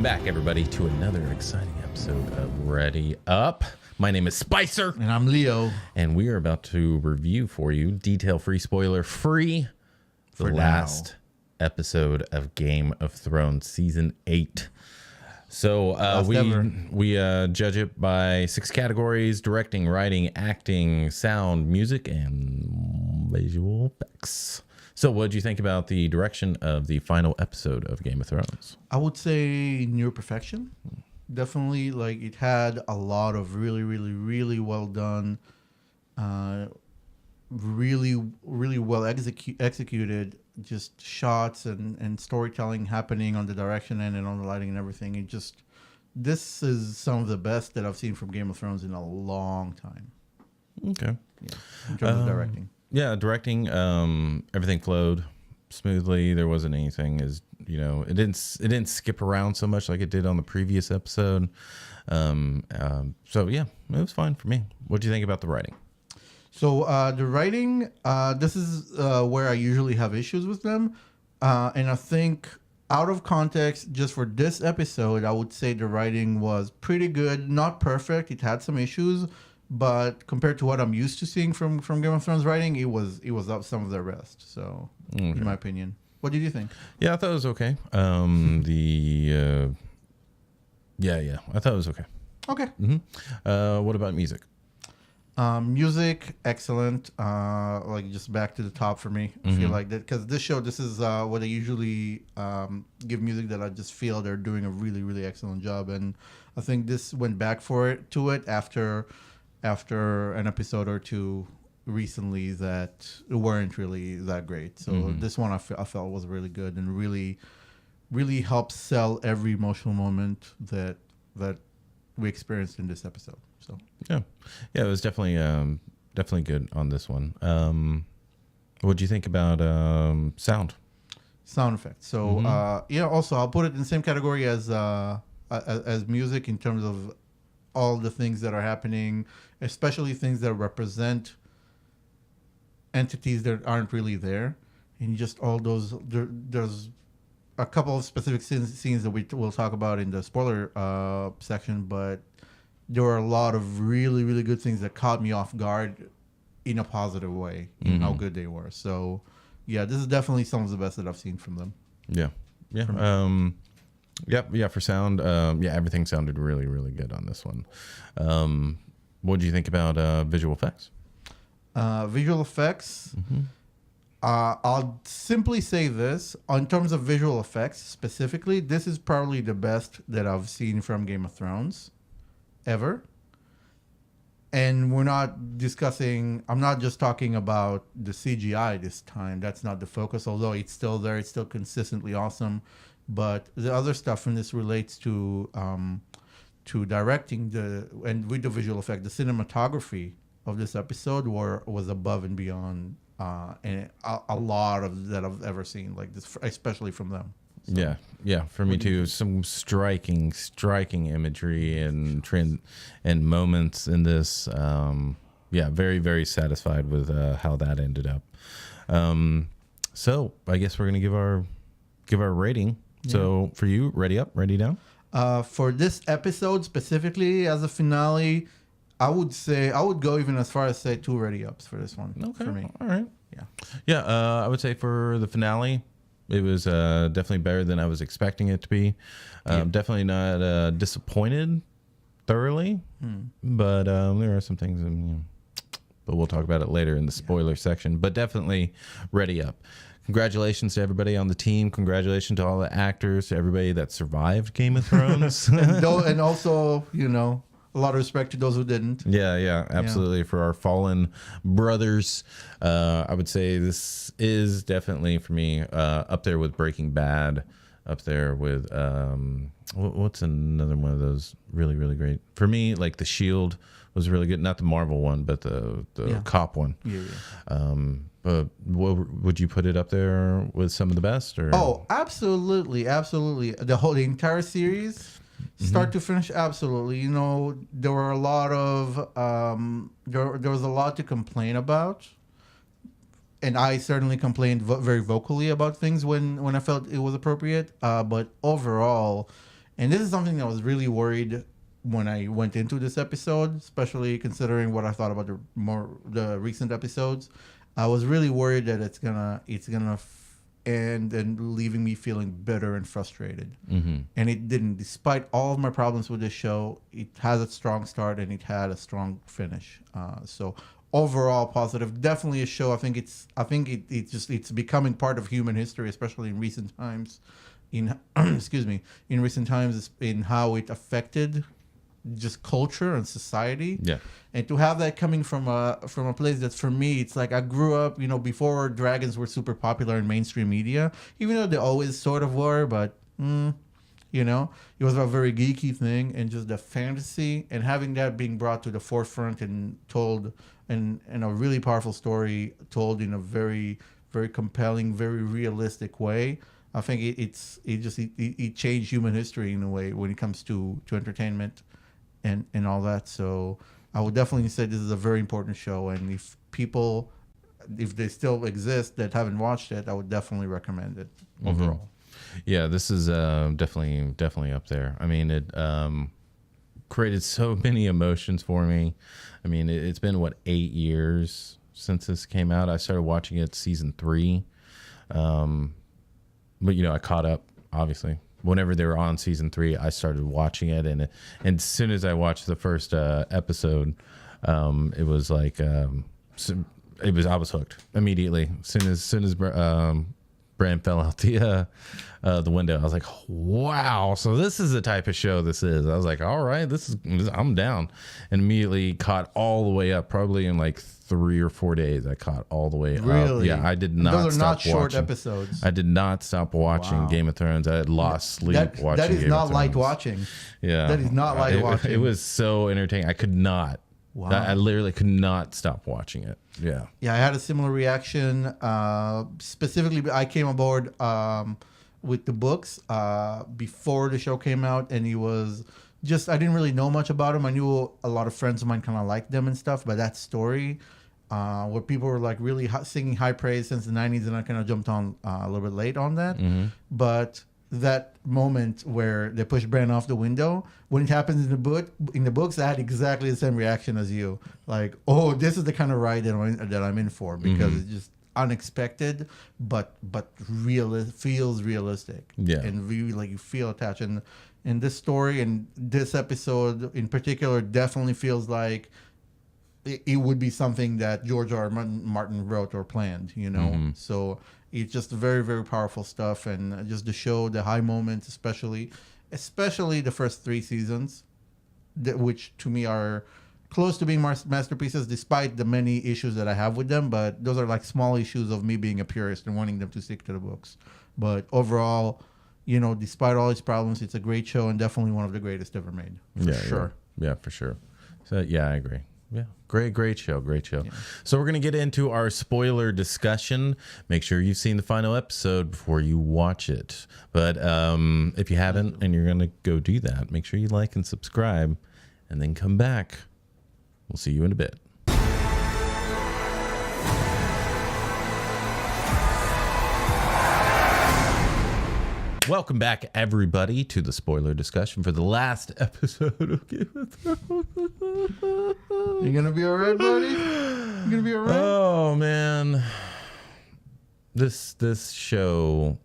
Welcome back, everybody, to another exciting episode of Ready Up. My name is Spicer. And I'm Leo. And we are about to review for you, detail-free, spoiler-free, the last episode of Game of Thrones Season 8. So we judge it by 6 categories: directing, writing, acting, sound, music, and visual effects. So what did you think about the direction of the final episode of Game of Thrones? I would say near perfection. Definitely, like, it had a lot of really well done, really well executed just shots and storytelling happening on the direction end and on the lighting and everything. This is some of the best that I've seen from Game of Thrones in a long time. Okay. Yeah, in terms of directing. Yeah, directing, everything flowed smoothly. There wasn't anything it didn't skip around so much like it did on the previous episode. So yeah, it was fine for me. What do you think about the writing? So the writing, this is where I usually have issues with them. And I think out of context, just for this episode, I would say the writing was pretty good. Not perfect. It had some issues. But compared to what I'm used to seeing from Game of Thrones writing, it was up some of the rest. So, in my opinion, what did you think? Yeah, I thought it was okay. I thought it was okay. Okay. Mm-hmm. What about music? Music, excellent. Like, just back to the top for me. I feel like that because this is what I usually give music that I just feel they're doing a really excellent job, and I think this went back to it after an episode or two recently that weren't really that great. So this one I felt was really good and really helped sell every emotional moment that we experienced in this episode. So yeah, it was definitely good on this one. What do you think about sound effects? So also I'll put it in the same category as music in terms of all the things that are happening, especially things that represent entities that aren't really there, and just all those. There's a couple of specific scenes that we'll talk about in the spoiler section, but there were a lot of really good things that caught me off guard in a positive way in how good they were. So yeah, this is definitely some of the best that I've seen from them. Yeah. For sound, everything sounded really good on this one. What do you think about visual effects? Visual effects, I'll simply say this. In terms of visual effects specifically, this is probably the best that I've seen from Game of Thrones ever. And I'm not just talking about the CGI this time. That's not the focus, although it's still there. It's still consistently awesome. But the other stuff in this relates to directing and with the visual effect, the cinematography of this episode was above and beyond and a lot of that I've ever seen, like this, especially from them. So, yeah, for me too. Some striking imagery and trend and moments in this. Very satisfied with how that ended up. So I guess we're gonna give our rating. Yeah. So for you, ready up, ready down? For this episode specifically as a finale, I would go even as far as say 2 ready ups for this one. Okay. For me. All right. Yeah. I would say for the finale, it was definitely better than I was expecting it to be. Definitely not disappointed thoroughly, but there are some things, but we'll talk about it later in the spoiler section. But definitely ready up. Congratulations to everybody on the team. Congratulations to all the actors, to everybody that survived Game of Thrones. and also, a lot of respect to those who didn't. Yeah, absolutely. Yeah. For our fallen brothers, I would say this is definitely, for me, up there with Breaking Bad, up there with, what's another one of those really great? For me, like The Shield was really good. Not the Marvel one, but the cop one. Yeah. But would you put it up there with some of the best? Or? Oh, absolutely. The entire series, start to finish, absolutely. There were a lot of there was a lot to complain about, and I certainly complained very vocally about things when I felt it was appropriate. But overall, And this is something that I was really worried when I went into this episode, especially considering what I thought about the recent episodes. I was really worried that it's gonna end and leaving me feeling bitter and frustrated. And it didn't. Despite all of my problems with this show, it has a strong start and it had a strong finish. So overall positive. Definitely a show. I think it's becoming part of human history, especially in recent times. In recent times, in how it affected just culture and society. Yeah. And to have that coming from a place that's, for me, it's like I grew up, before dragons were super popular in mainstream media, even though they always sort of were, but it was a very geeky thing, and just the fantasy and having that being brought to the forefront and told in a really powerful story, told in a very, very compelling, very realistic way. I think it changed human history in a way when it comes to entertainment and all that. So I would definitely say this is a very important show, and if they still exist that haven't watched it, I would definitely recommend it overall. Yeah, this is definitely up there. I mean, it created so many emotions for me. I mean, it's been 8 years since this came out. I started watching it season 3, but I caught up, obviously. Whenever they were on season 3, I started watching it, and as soon as I watched the first episode, it was like I was hooked immediately. As soon as Bran fell out the window, I was like, wow. So this is the type of show this is. I was like, all right, I'm down, and immediately caught all the way up. Probably in like 3 or 4 days, I caught all the way up. Really? Yeah, I did not. Those are not stop short watching. episodes. I did not stop watching Game of Thrones. I had lost sleep watching. That is Game not of light Thrones. watching. Yeah, that is not light watching. It was so entertaining. I could not. Wow. I literally could not stop watching it. Yeah. Yeah, I had a similar reaction. Specifically, I came aboard with the books before the show came out, and he was just, I didn't really know much about him. I knew a lot of friends of mine kind of liked them and stuff, but that story where people were like really singing high praise since the 90s, and I kind of jumped on a little bit late on that. But that moment where they push Bran off the window, when it happens in the books, I had exactly the same reaction as you. Like, oh, this is the kind of ride that I'm in for, because it's just unexpected, but feels realistic. Yeah, and really, like, you feel attached. And this story and this episode in particular definitely feels like it would be something that George R. R. Martin wrote or planned. So it's just very, very powerful stuff, and just the show, the high moments, especially the first 3 seasons, which to me are close to being masterpieces, despite the many issues that I have with them. But those are like small issues of me being a purist and wanting them to stick to the books. But overall, despite all its problems, it's a great show and definitely one of the greatest ever made. For sure. Yeah, for sure. So yeah, I agree. Yeah, great show. Yeah. So we're going to get into our spoiler discussion. Make sure you've seen the final episode before you watch it. But if you haven't and you're going to go do that, make sure you like and subscribe, and then come back. We'll see you in a bit. Welcome back, everybody, to the spoiler discussion for the last episode of Game of Thrones. You gonna be all right, buddy? You gonna be all right? Oh man, this show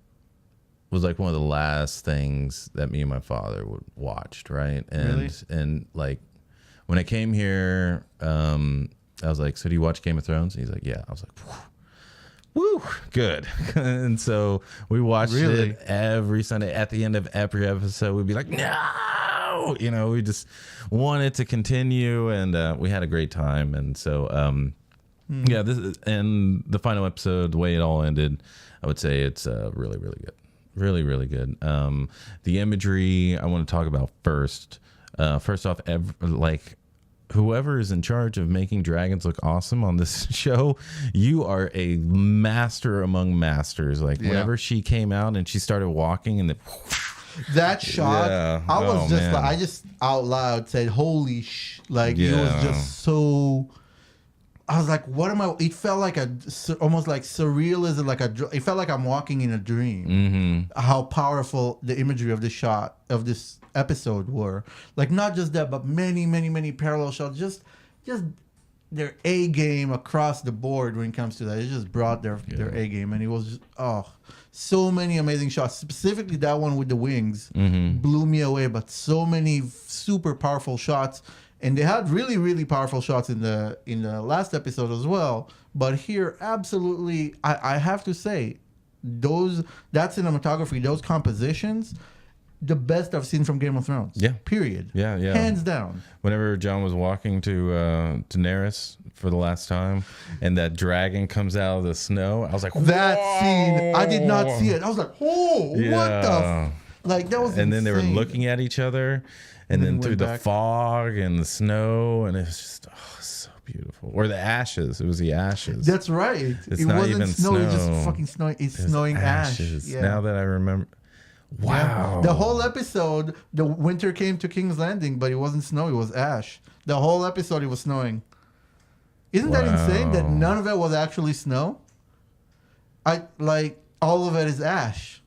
was like one of the last things that me and my father watched, right? And really? And like when I came here, I was like, "So do you watch Game of Thrones?" And he's like, "Yeah." I was like, "Woo, good." And so we watched it every Sunday. At the end of every episode, we'd be like, "No!" We just wanted to continue, and we had a great time. And so, yeah, and the final episode, the way it all ended, I would say it's really, really good. Really, really good. The imagery I want to talk about first. First off, whoever is in charge of making dragons look awesome on this show, you are a master among masters. Like, whenever she came out and she started walking, and that shot, I was I just out loud said, "Holy sh!" Like, it was just so I was like, what am I? It felt like almost like surrealism, it felt like I'm walking in a dream. Mm-hmm. How powerful the imagery of this episode were. Like, not just that, but many, many, many parallel shots. Just their A game across the board when it comes to that. It just brought their A game, and it was just, so many amazing shots. Specifically, that one with the wings blew me away. But so many super powerful shots. And they had really, really powerful shots in the last episode as well. But here, absolutely, I have to say, that cinematography, those compositions, the best I've seen from Game of Thrones. Yeah. Period. Yeah. Hands down. Whenever John was walking to Daenerys for the last time, and that dragon comes out of the snow, I was like, that whoa! Scene, I did not see it. I was like, what the? Like, that was And insane. then they were looking at each other. And then through the fog and the snow, and it was just so beautiful. Or the ashes. It was the ashes. That's right. It's it not wasn't even snow. It's just snow. fucking snowing. It's snowing ashes. ash. Yeah. Now that I remember. Wow. Yeah. The whole episode, the winter came to King's Landing, but it wasn't snow. It was ash. The whole episode, it was snowing. Isn't that insane that none of it was actually snow? All of it is ash.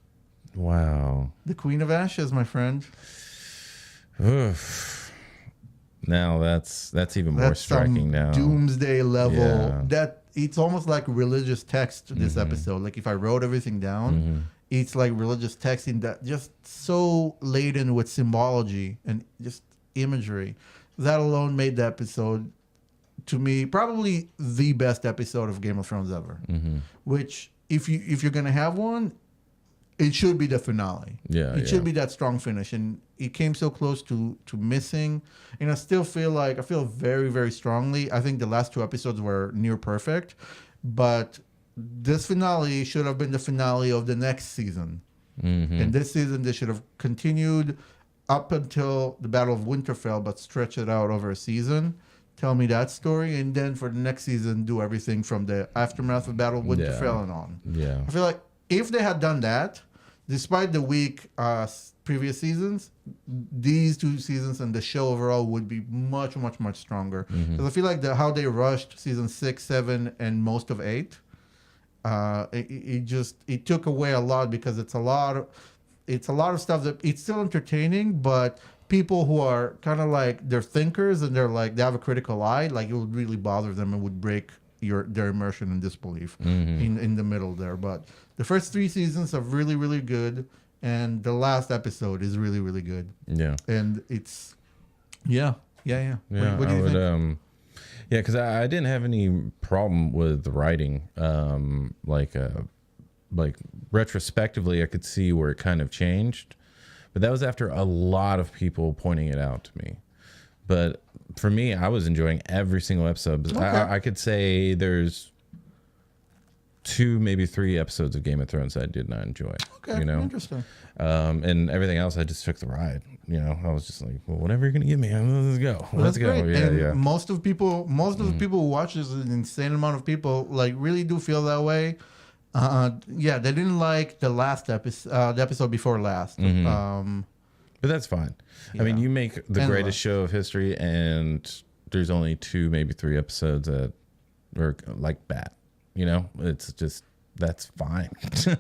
Wow. The Queen of Ashes, my friend. Oof. Now that's even more striking now. Doomsday level. Yeah. That it's almost like religious text this episode. Like, if I wrote everything down, it's like religious text in that, just so laden with symbology and just imagery. That alone made the episode, to me, probably the best episode of Game of Thrones ever. Which, if you're gonna have one, it should be the finale. Yeah, it should be that strong finish, and it came so close to missing. And I still feel very, very strongly. I think the last two episodes were near perfect, but this finale should have been the finale of the next season. And this season, they should have continued up until the Battle of Winterfell, but stretch it out over a season. Tell me that story, and then for the next season, do everything from the aftermath of Battle of Winterfell and on. Yeah. I feel like if they had done that, despite the weak previous seasons, these two seasons and the show overall would be much, much, much stronger. Because I feel like how they rushed season 6, 7, and most of 8, it took away a lot, because it's a lot of stuff that it's still entertaining, but people who are kind of like, they're thinkers and they have a critical eye, like, it would really bother them and would break their immersion and disbelief in the middle there. But the first 3 seasons are really, really good, and the last episode is really, really good. Yeah. And it's yeah. What do you think? Yeah, because I didn't have any problem with the writing. Like retrospectively, I could see where it kind of changed, but that was after a lot of people pointing it out to me. But for me, I was enjoying every single episode. Okay. I could say there's 2, maybe 3 episodes of Game of Thrones that I did not enjoy. Okay, interesting. And everything else, I just took the ride. I was just like, well, whatever you're gonna give me, let's go. Let's go. Great. Yeah. Most of the people who watch this, an insane amount of people, like, really do feel that way. They didn't like the last episode, the episode before last. But that's fine. Yeah. I mean, you make the greatest show of history, and there's only 2, maybe 3 episodes that are like bad. It's just, that's fine.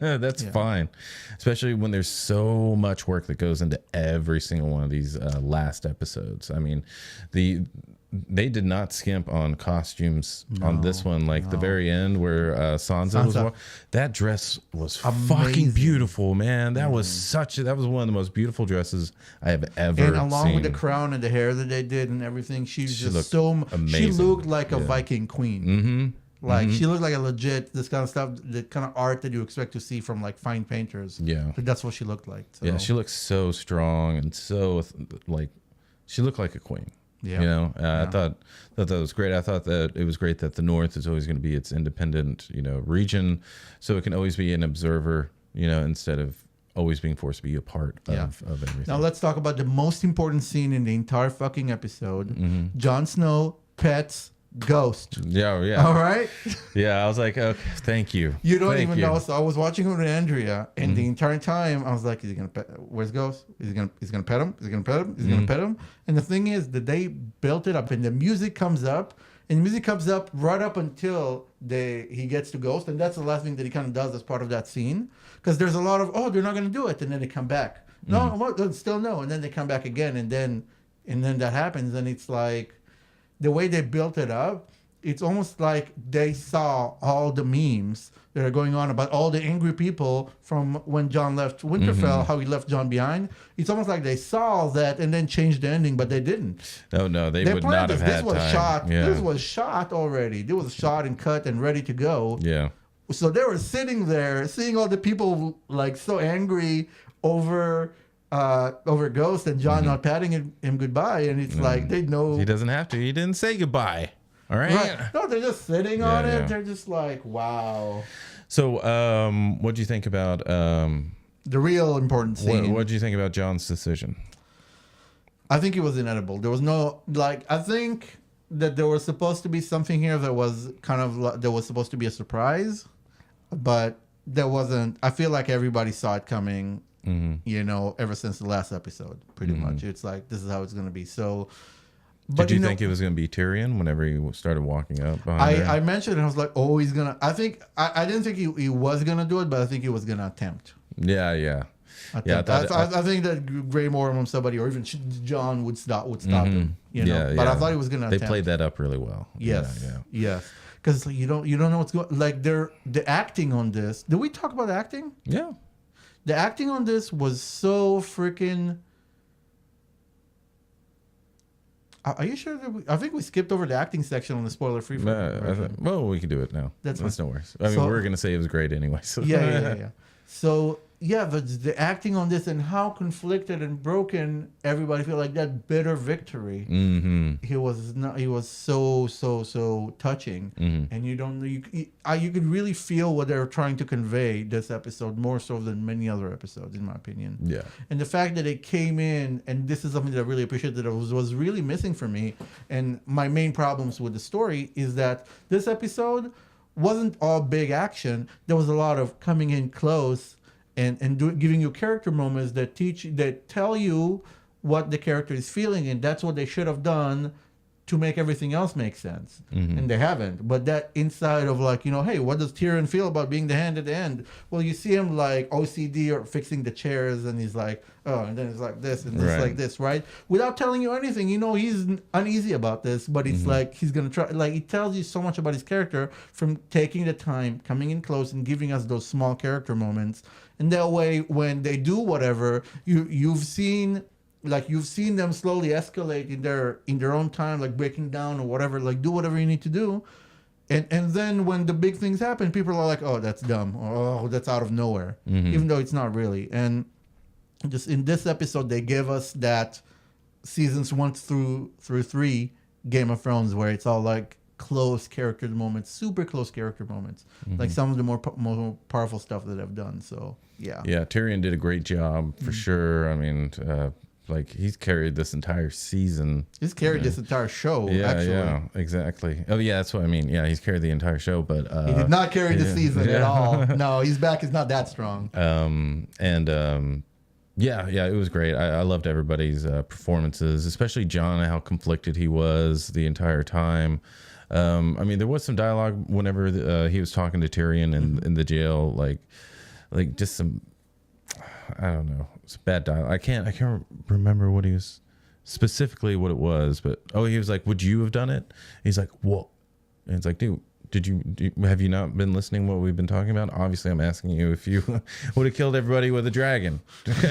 That's fine. Especially when there's so much work that goes into every single one of these last episodes. I mean, they did not skimp on costumes on this one. Like the very end where Sansa was that dress was amazing. Fucking beautiful, man. That was that was one of the most beautiful dresses I have ever seen. And along with the crown and the hair that they did and everything, she just so amazing. She looked like a Viking queen. Like, she looked like a legit, this kind of stuff, the kind of art that you expect to see from, like, fine painters. Yeah. That's what she looked like. So. Yeah, she looked so strong and so, like, she looked like a queen. Yeah. I thought that was great. I thought that it was great that the North is always going to be its independent, region, so it can always be an observer, instead of always being forced to be a part of everything. Now let's talk about the most important scene in the entire fucking episode. Jon Snow pets Ghost. Yeah. All right. Yeah, I was like, okay, thank you. You don't even know. So I was watching with Andrea, and the entire time I was like, "Is he gonna pet? Where's Ghost? Is he gonna pet him? Is he gonna pet him? Is he gonna pet him?" And the thing is that they built it up, and the music comes up, And music comes up right up until he gets to Ghost, and that's the last thing that he kind of does as part of that scene. Because there's a lot of, oh, they're not going to do it, and then they come back. No, what? Still no, and then they come back again, and then that happens, and it's like the way they built it up. It's almost like they saw all the memes that are going on about all the angry people from when John left Winterfell, how he left John behind. It's almost like they saw that and then changed the ending, but they didn't. Oh no, they would not have had time. Shot. Yeah. This was shot already. This was shot and cut and ready to go. Yeah. So they were sitting there, seeing all the people like so angry over Ghost and John not patting him goodbye, and it's like they know he doesn't have to. He didn't say goodbye. All right. No, they're just sitting on it. Yeah. They're just like, wow. So, what do you think about the real important scene? What do you think about John's decision? I think it was inedible. There was no I think that there was supposed to be something here that was kind of that was supposed to be a surprise, but there wasn't. I feel like everybody saw it coming. You know, ever since the last episode, pretty much. It's like this is how it's going to be. So. But did you think it was going to be Tyrion whenever he started walking up? I mentioned it. I was like, oh, he's going to... I think... I didn't think he was going to do it, but I think he was going to attempt. Yeah. I think that Grey Worm or somebody, or even John would stop him. You know? But I thought he was going to attempt. They played that up really well. Yes. Yes. Because you don't know what's going... Like, the acting on this... Did we talk about acting? Yeah. The acting on this was so freaking... Are you sure that I think we skipped over the acting section on the spoiler-free version. Well, we can do it now. That's no worries. I mean, we're going to say it was great anyway. So. Yeah. So, yeah, the acting on this and how conflicted and broken everybody feel, like that bitter victory. He was so touching. And you don't know, you could really feel what they're trying to convey this episode more so than many other episodes, in my opinion. Yeah. And the fact that it came in, and this is something that I really appreciate, that was really missing for me. And my main problems with the story is that this episode wasn't all big action. There was a lot of coming in close and giving you character moments that tell you what the character is feeling, and that's what they should have done to make everything else make sense. And they haven't. But that inside of like, you know, hey, what does Tyrion feel about being the hand at the end? Well, you see him like OCD or fixing the chairs, and he's like, oh, and then it's like this and this like this, right? Without telling you anything, you know, he's uneasy about this, but it's like he's gonna try. Like, it tells you so much about his character from taking the time, coming in close, and giving us those small character moments. And that way, when they do whatever, you've seen them slowly escalate in their own time, like breaking down or whatever, like do whatever you need to do. And then when the big things happen, people are like, oh, that's dumb, or oh, that's out of nowhere, even though it's not really. And just in this episode, they gave us that seasons 1 through 3 Game of Thrones, where it's all like close character moments, super close character moments, like some of the more powerful stuff that I've done. So yeah, Tyrion did a great job for sure. I mean, like he's carried this entire season. He's carried this entire show. Yeah, exactly. Oh yeah, that's what I mean. Yeah, he's carried the entire show, but he did not carry the season at all. No, his back is not that strong. Yeah, it was great. I loved everybody's performances, especially John, how conflicted he was the entire time. I mean, there was some dialogue whenever he was talking to Tyrion in the jail, like just some, I don't know, it's bad dialogue. I can't remember what he was specifically what it was, but he was like, "Would you have done it?" He's like, "What?" And it's like, dude, have you not been listening to what we've been talking about? Obviously, I'm asking you if you would have killed everybody with a dragon.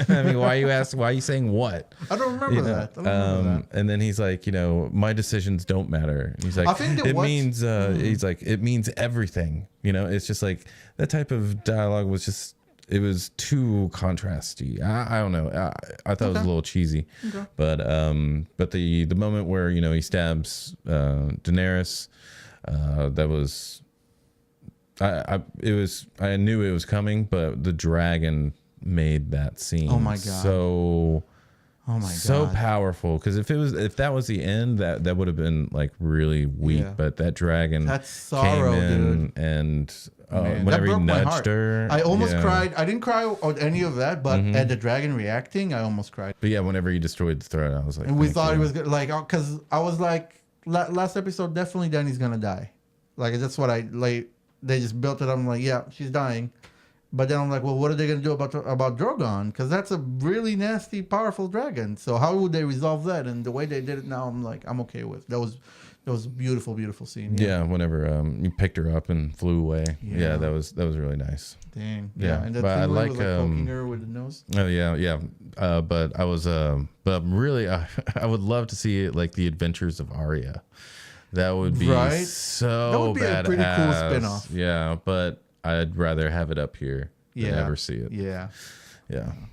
I mean, why are you saying what? I don't remember that. And then he's like, my decisions don't matter. And he's like, it means everything. It's just like that type of dialogue was just, it was too contrasty. I don't know. I thought it was a little cheesy, but the moment where, he stabs Daenerys, that was, I knew it was coming, but the dragon made that scene so powerful, because if that was the end, that would have been like really weak. But that dragon came in, dude. And whenever he nudged her, I almost cried. I didn't cry on any of that, but at the dragon reacting, I almost cried. But yeah, whenever he destroyed the throne, I was like, and we thought he was good, like, because I was like last episode, definitely Danny's gonna die. Like that's what I like. They just built it up. I'm like, yeah, she's dying. But then I'm like, well, what are they gonna do about Drogon? Because that's a really nasty, powerful dragon. So how would they resolve that? And the way they did it now, I'm like, I'm okay with. That was a beautiful, beautiful scene. Yeah, whenever you picked her up and flew away. Yeah, that was really nice. Dang. Yeah, and that but I thing where he like was, poking her with the nose. Oh yeah. But I was but really, I would love to see like the adventures of Arya. That would be so that would be badass. a pretty cool spin-off. Yeah, but I'd rather have it up here than ever see it. Yeah.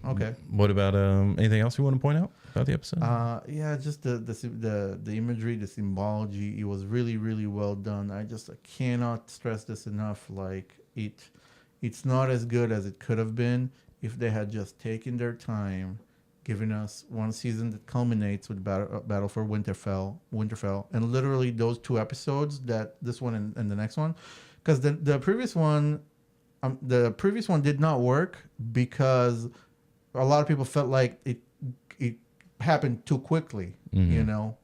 Okay. What about anything else you want to point out about the episode? Yeah, just the imagery, the symbology. It was really, really well done. I cannot stress this enough. Like it's not as good as it could have been if they had just taken their time, giving us one season that culminates with Battle for Winterfell, and literally those 2 episodes, that this one and the next one, because the previous one. The previous one did not work because a lot of people felt like it happened too quickly, you know.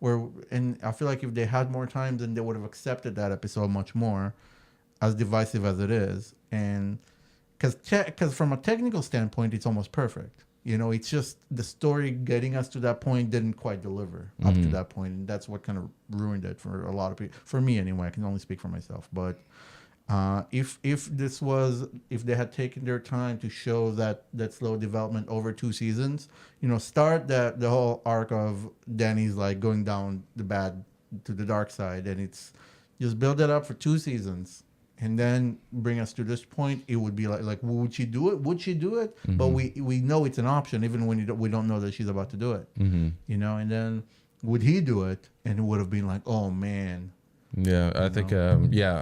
And I feel like if they had more time, then they would have accepted that episode much more, as divisive as it is. And because from a technical standpoint, it's almost perfect. You know, it's just the story getting us to that point didn't quite deliver up to that point, and that's what kind of ruined it for a lot of people. For me, anyway. I can only speak for myself, but. If they had taken their time to show that slow development over 2 seasons, you know, start the whole arc of Dany's like going down to the dark side, and it's just build it up for 2 seasons, and then bring us to this point, it would be like would she do it? Would she do it? But we know it's an option even when we don't know that she's about to do it. You know, and then would he do it? And it would have been like, oh man. Yeah, I think. I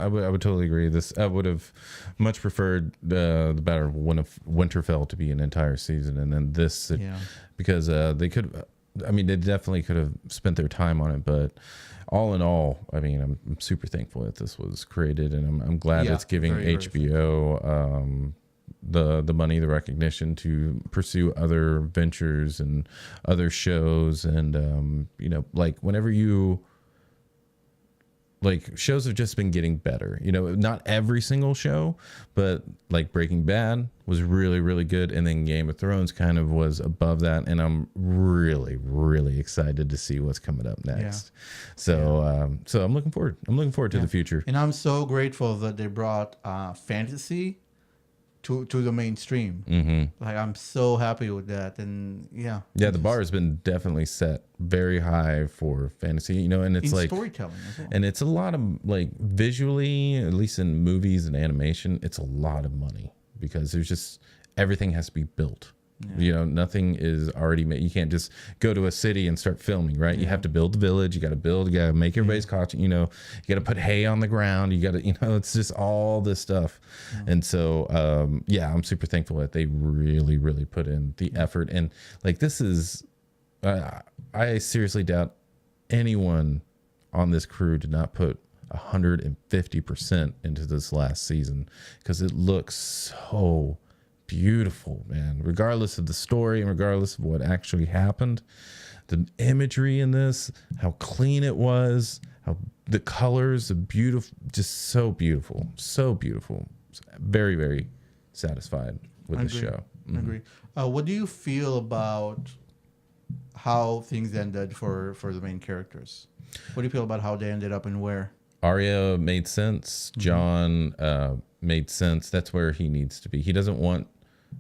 would totally agree. I would have much preferred the Battle of Winterfell to be an entire season, and then this, because they could. I mean, they definitely could have spent their time on it, but all in all, I mean, I'm super thankful that this was created, and I'm glad it's giving HBO the money, the recognition to pursue other ventures and other shows, and you know, like whenever you. Like shows have just been getting better, you know, not every single show, but like Breaking Bad was really, really good. And then Game of Thrones kind of was above that. And I'm really, really excited to see what's coming up next. Yeah. So I'm looking forward. To the future. And I'm so grateful that they brought fantasy to the mainstream. Like I'm so happy with that. And the bar has been definitely set very high for fantasy, you know, and it's like storytelling as well. And it's a lot of like visually, at least in movies and animation, it's a lot of money because there's just everything has to be built. You know, nothing is already made. You can't just go to a city and start filming, right? You have to build the village. You got to make everybody's costume. You know, you got to put hay on the ground. You got to, you know, it's just all this stuff. And so, I'm super thankful that they really, really put in the effort. And like, this is, I seriously doubt anyone on this crew did not put 150% into this last season because it looks so beautiful, man. Regardless of the story and regardless of what actually happened, the imagery in this, how clean it was, how the colors, the beautiful, just so beautiful, so beautiful. Very, very satisfied with the show. I agree. What do you feel about how things ended for the main characters? What do you feel about how they ended up and where? Arya made sense. Jon made sense. That's where he needs to be. He doesn't want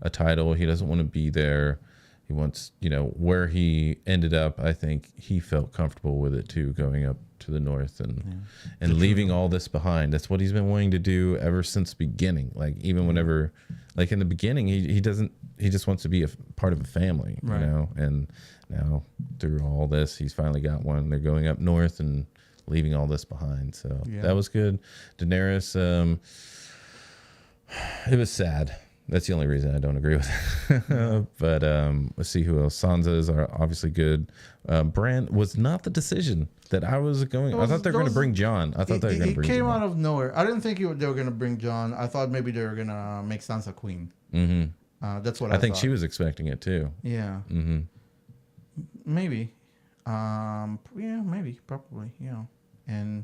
a title. He doesn't want to be there. He wants, you know, where he ended up. I think he felt comfortable with it too, going up to the north and leaving all this behind. That's what he's been wanting to do ever since beginning. Like even whenever, like in the beginning, he just wants to be a part of a family, you know. And now through all this, he's finally got one. They're going up north and leaving all this behind. So that was good. Daenerys, it was sad. That's the only reason I don't agree with it. But let's see who else. Sansa is obviously good. Bran was not the decision that I was going. I thought they were going to bring Jon. I thought they were going to bring Jon. He came out of nowhere. I didn't think they were going to bring Jon. I thought maybe they were going to make Sansa queen. That's what I think thought. she was expecting it too. Yeah. Maybe. Maybe, probably, you know. and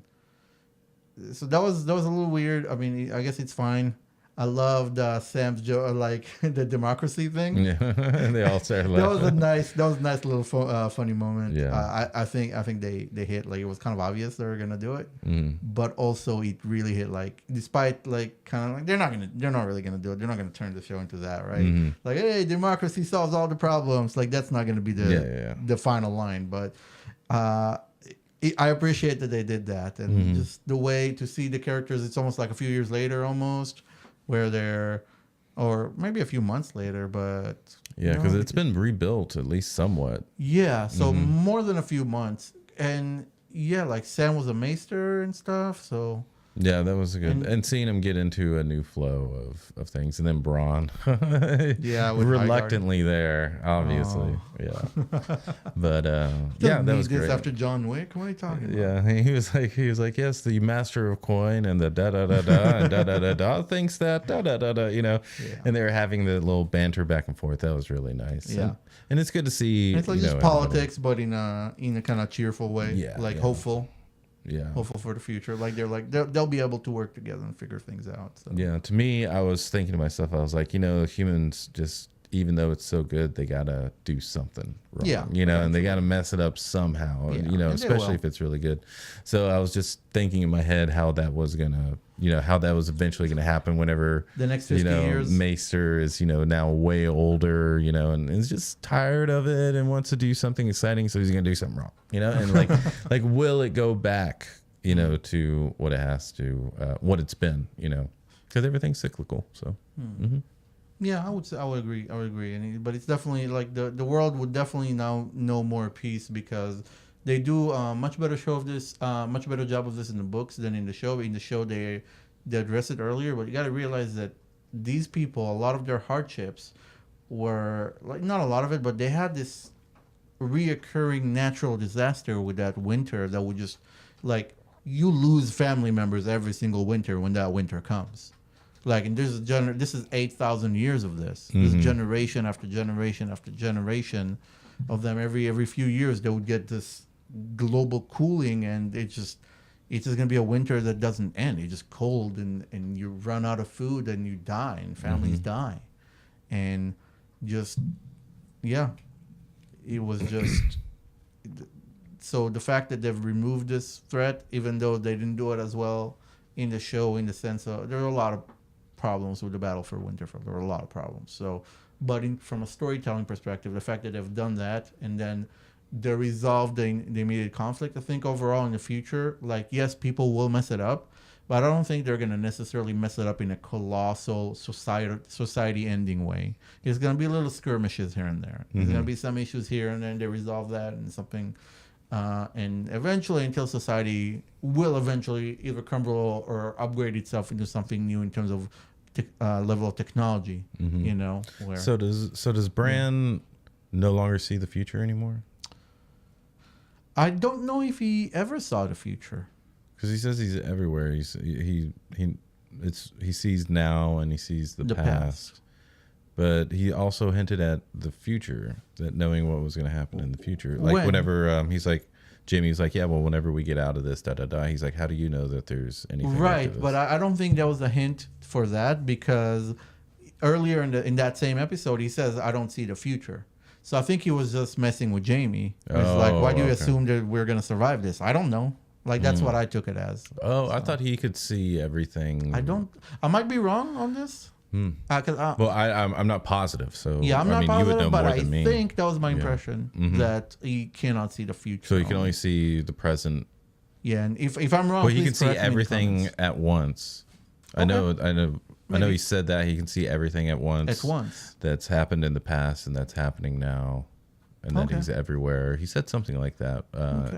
so that was a little weird. I mean, I guess it's fine. I loved Sam's joke, like the democracy thing. Yeah, they all started laughing. That was a nice little funny moment. Yeah. I think they hit, like, it was kind of obvious they were gonna do it, Mm. but also it really hit, like, despite, like, kind of like they're not really gonna do it. They're not gonna turn the show into that, right? Mhm. Like, hey, democracy solves all the problems. Like, that's not gonna be the final line, but. I appreciate that they did that, and just the way to see the characters. It's almost like a few years later, almost, where they're, or maybe a few months later, but Yeah, because it's been rebuilt at least somewhat. yeah, so more than a few months, and yeah, like Sam was a maester and stuff, so Yeah, that was a good. And seeing him get into a new flow of things, and then Braun, yeah, with reluctantly there, obviously, yeah. But yeah, that was great. After John Wick, what are you talking about? Yeah, he was like, yes, the master of coin and the da da da da and da da da da thinks that da da da da, you know. Yeah. And they were having the little banter back and forth. That was really nice. Yeah, and it's good to see. And it's like just politics, but in a kind of cheerful way. Yeah, like yeah. hopeful for the future. Like they'll be able to work together and figure things out. So. Yeah, to me, I was thinking to myself, I was like, humans just, even though it's so good, they gotta do something wrong. Yeah, and they gotta mess it up somehow. Yeah, especially if it's really good. So I was just thinking in my head how that was gonna, how that was eventually gonna happen whenever the next 50 years, Maester is, now way older, and is just tired of it and wants to do something exciting, so he's gonna do something wrong, and like, like, will it go back, to what it has to, what it's been, because everything's cyclical. So. Mm-hmm. Yeah, I would agree. But it's definitely like the world would definitely now know more peace, because they do much better job of this in the books than in the show. In the show, they address it earlier, but you got to realize that these people, a lot of their hardships were, like, not a lot of it, but they had this reoccurring natural disaster with that winter that would just, like, you lose family members every single winter when that winter comes. Like, and this is 8,000 years of this. This generation after generation after generation of them. Every few years, they would get this global cooling, and it's just gonna be a winter that doesn't end. It's just cold, and you run out of food, and you die, and families die, and just it was just. So the fact that they've removed this threat, even though they didn't do it as well in the show, in the sense of there are a lot of problems with the Battle for Winterfell. There were a lot of problems. So, but from a storytelling perspective, the fact that they've done that, and then they resolved the immediate conflict, I think overall in the future, like, yes, people will mess it up, but I don't think they're going to necessarily mess it up in a colossal society ending way. There's going to be little skirmishes here and there. There's going to be some issues here, and then they resolve that and something. And eventually, until society will eventually either crumble or upgrade itself into something new in terms of level of technology, Where, so does Bran no longer see the future anymore? I don't know if he ever saw the future, because he says he's everywhere. He sees now and he sees the past. But he also hinted at the future, that knowing what was going to happen in the future. Like whenever he's like, Jamie's like, yeah, well, whenever we get out of this, He's like, how do you know that there's anything? Right, but I don't think there was a hint for that, because earlier in that same episode, he says, I don't see the future. So I think he was just messing with Jamie. It's like, why do you assume that we're going to survive this? I don't know. Like, that's what I took it as. Oh, so. I thought he could see everything. I might be wrong on this. Well, I'm not positive, so yeah, I'm not positive, you would know but I think that was my impression, that he cannot see the future. So he can only see the present. Yeah, and if I'm wrong, well, he can see everything at once. Okay. I know he said that he can see everything at once. At once. That's happened in the past and that's happening now, and that he's everywhere. He said something like that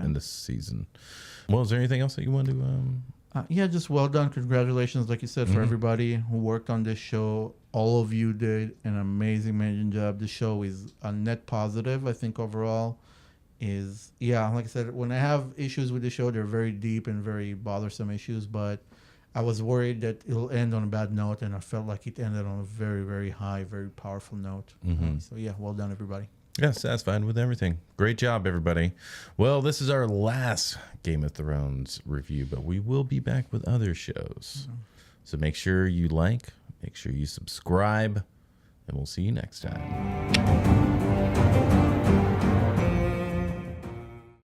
in this season. Well, is there anything else that you want to? Yeah, just well done. Congratulations, like you said, for everybody who worked on this show. All of you did an amazing job. The show is a net positive, I think, overall. Like I said, when I have issues with the show, they're very deep and very bothersome issues, but I was worried that it'll end on a bad note, and I felt like it ended on a very, very high, very powerful note. So, yeah, well done, everybody. Yeah, satisfied with everything. Great job, everybody. Well, this is our last Game of Thrones review, but we will be back with other shows. So make sure you like, make sure you subscribe, and we'll see you next time.